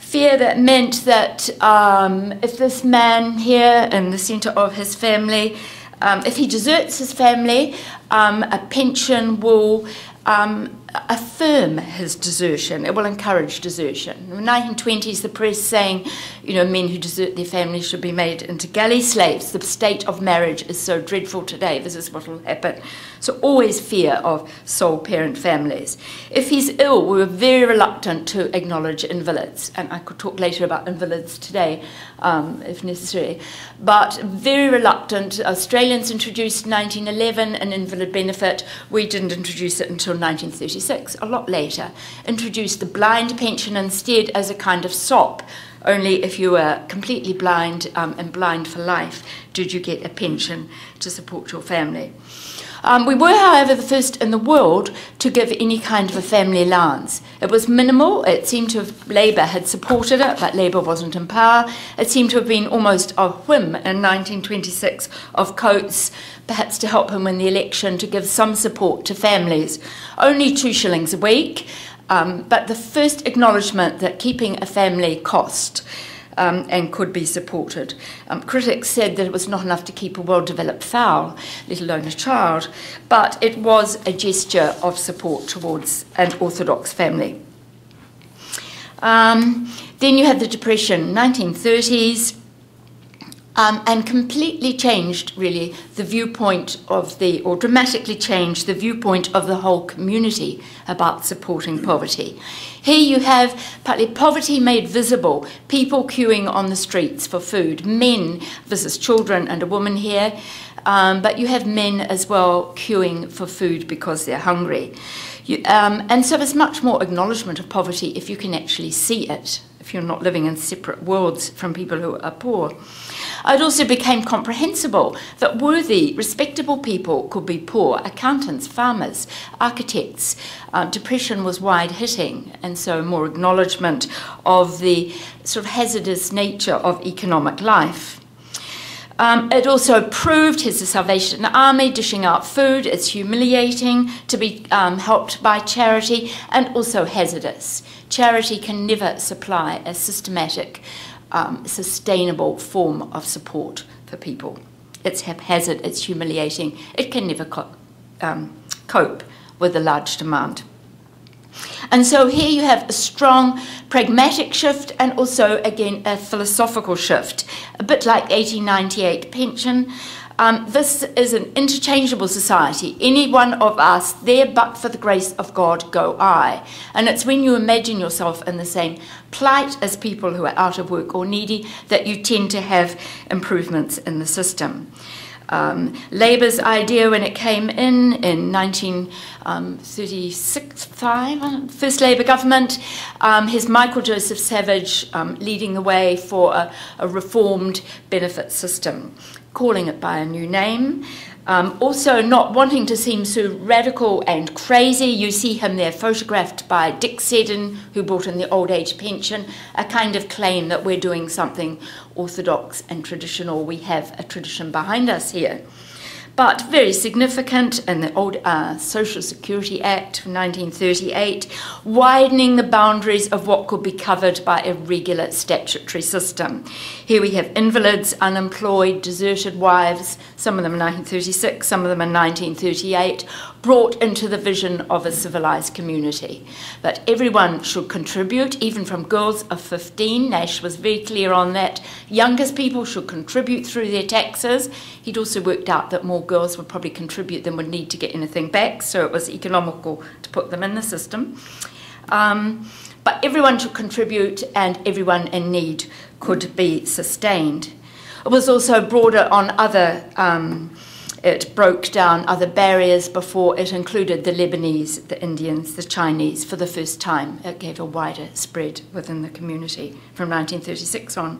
Fear that meant that if this man here in the centre of his family, if he deserts his family, a pension will affirm his desertion. It will encourage desertion. In the 1920s, the press saying, you know, men who desert their families should be made into galley slaves. The state of marriage is so dreadful today. This is what will happen. So always fear of sole parent families. If he's ill, we were very reluctant to acknowledge invalids. And I could talk later about invalids today, if necessary. But very reluctant. Australians introduced in 1911 an invalid benefit. We didn't introduce it until 1936, a lot later. Introduced the blind pension instead as a kind of SOP. Only if you were completely blind and blind for life did you get a pension to support your family. We were, however, the first in the world to give any kind of a family allowance. It was minimal. It seemed to have, Labour had supported it, but Labour wasn't in power. It seemed to have been almost a whim in 1926 of Coates, perhaps to help him win the election, to give some support to families. Only 2 shillings a week, but the first acknowledgement that keeping a family cost and could be supported. Critics said that it was not enough to keep a well-developed fowl, let alone a child, but it was a gesture of support towards an orthodox family. Then you had the Depression, 1930s, and completely changed, really, the viewpoint of the, or dramatically changed the viewpoint of the whole community about supporting poverty. Here you have partly poverty made visible, people queuing on the streets for food, men, this is children and a woman here, but you have men as well queuing for food because they're hungry. And so there's much more acknowledgement of poverty if you can actually see it, if you're not living in separate worlds from people who are poor. It also became comprehensible that worthy, respectable people could be poor, accountants, farmers, architects. Depression was wide-hitting, and so more acknowledgement of the sort of hazardous nature of economic life. It also proved, here's the Salvation Army dishing out food, it's humiliating to be helped by charity, and also hazardous. Charity can never supply a systematic, sustainable form of support for people. It's haphazard, it's humiliating, it can never cope with a large demand. And so here you have a strong pragmatic shift and also, again, a philosophical shift, a bit like 1898 pension. This is an interchangeable society. Any one of us, there but for the grace of God go I. And it's when you imagine yourself in the same plight as people who are out of work or needy that you tend to have improvements in the system. Labour's idea when it came in 1936, first Labour government, here's Michael Joseph Savage leading the way for a reformed benefit system, calling it by a new name. Also not wanting to seem so radical and crazy. You see him there photographed by Dick Seddon, who brought in the old age pension, a kind of claim that we're doing something orthodox and traditional. We have a tradition behind us here. But very significant in the old Social Security Act of 1938, widening the boundaries of what could be covered by a regular statutory system. Here we have invalids, unemployed, deserted wives, some of them in 1936, some of them in 1938, brought into the vision of a civilised community. That everyone should contribute, even from girls of 15. Nash was very clear on that. Youngest people should contribute through their taxes. He'd also worked out that more girls would probably contribute than would need to get anything back, so it was economical to put them in the system. But everyone should contribute and everyone in need could be sustained. It was also broader on other, it broke down other barriers before it included the Lebanese, the Indians, the Chinese for the first time. It gave a wider spread within the community from 1936 on.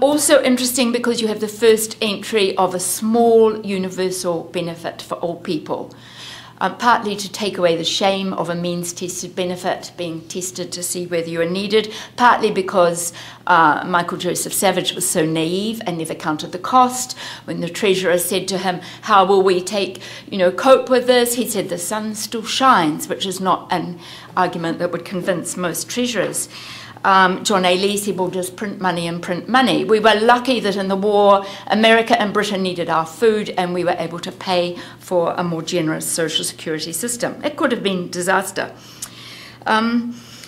Also interesting because you have the first entry of a small universal benefit for all people. partly to take away the shame of a means-tested benefit being tested to see whether you are needed, partly because Michael Joseph Savage was so naive and never counted the cost. When the treasurer said to him, how will we cope with this? He said, the sun still shines, which is not an argument that would convince most treasurers. John A. Lee said, we'll just print money and print money. We were lucky that in the war, America and Britain needed our food and we were able to pay for a more generous social security system. It could have been disaster.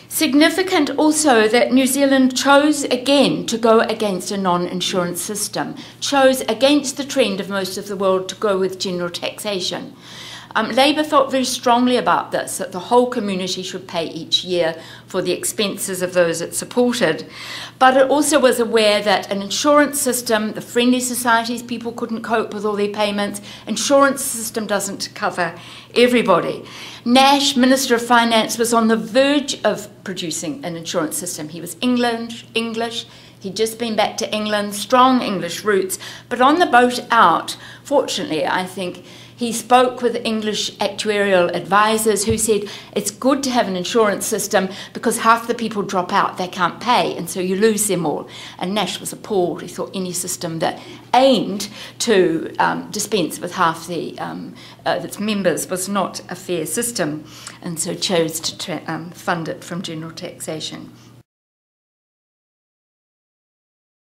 Significant also that New Zealand chose again to go against a non-insurance system, chose against the trend of most of the world to go with general taxation. Labour felt very strongly about this, that the whole community should pay each year for the expenses of those it supported. But it also was aware that an insurance system, the friendly societies, people couldn't cope with all their payments. Insurance system doesn't cover everybody. Nash, Minister of Finance, was on the verge of producing an insurance system. He was English. He'd just been back to England, strong English roots. But on the boat out, fortunately, I think, he spoke with English actuarial advisors who said it's good to have an insurance system because half the people drop out, they can't pay, and so you lose them all. And Nash was appalled. He thought any system that aimed to dispense with half its members was not a fair system, and so chose to fund it from general taxation.